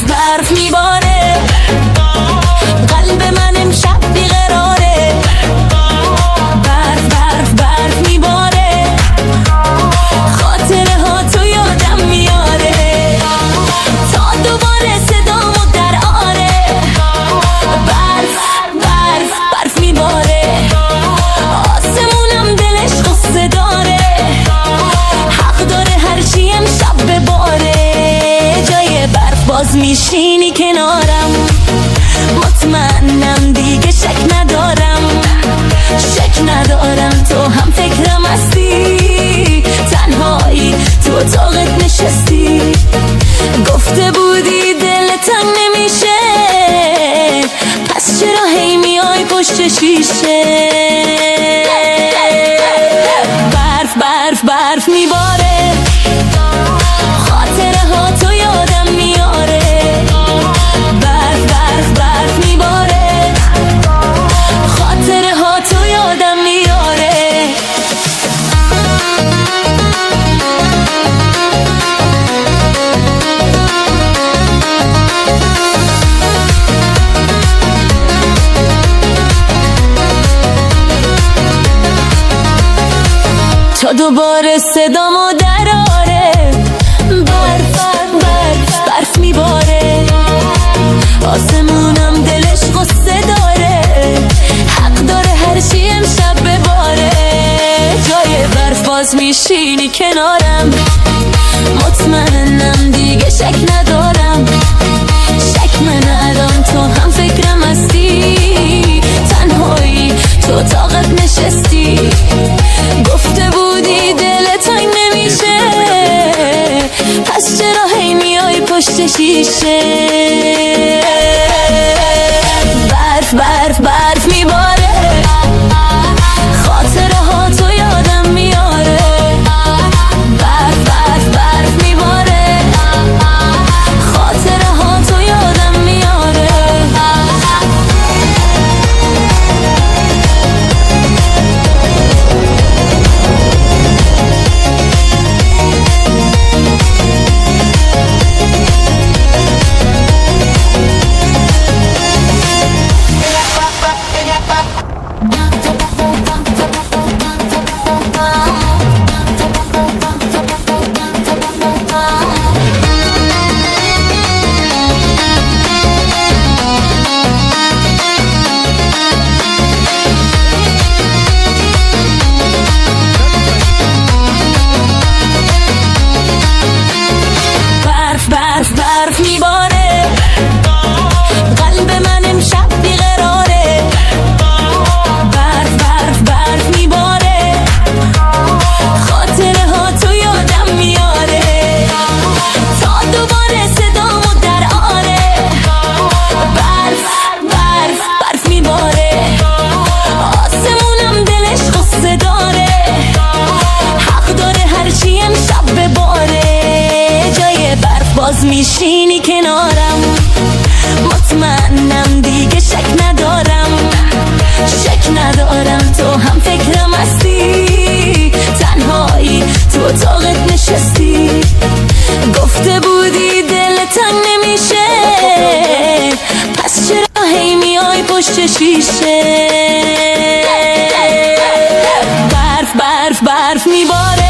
برف میباره، قلب من امشب بیقراره. برف میباره، خاطره ها تو یادم میاره، تا دوباره صدامو در آره. برف میباره، آسمونم دلش غصه داره، حق داره هرچی امشب بباره. جای برف باز میشینی کنارم، مطمئنم دیگه شک ندارم تو هم فکرم هستی، تنهایی تو اتاقت نشستی. گفته بودی دل تنگ نمیشه، پس چرا هی میای پشت شیشه؟ برف میباره، خاطره ها تو یادم میاره. برف میباره، خاطره ها تو یادم میاره. تا دوباره صدامو دراره. برف میباره، آسمونم دلش غصه داره، حق داره هرچی امشب بباره. جای برف باز میشینی کنارم، مطمئنم دیگه شک ندارم تو هم فکرم هستی، تنهایی تو اتاقت نشستی. گفته بودی دل تنگ نمیشه، پس چرا هی میای پشت شیشه؟ برف میباره، خاطره ها تو یادم میاره. برف میباره، خاطره ها تو یادم میاره. برف میباره، قلب من امشب بیقراره. برف میباره، خاطره ها تو یادم میاره، تا دوباره صدامو در آره. برف میباره، آسمونم دلش غصه داره، حق داره هرچی امشب بباره. جای برف باز میشینی کنارم، مطمئنم دیگه شک ندارم تو هم فکرم هستی، تنهایی تو اتاقت نشستی. گفته بودی دل تنگ نمیشه، پس چرا هی میای پشت شیشه؟ برف میباره،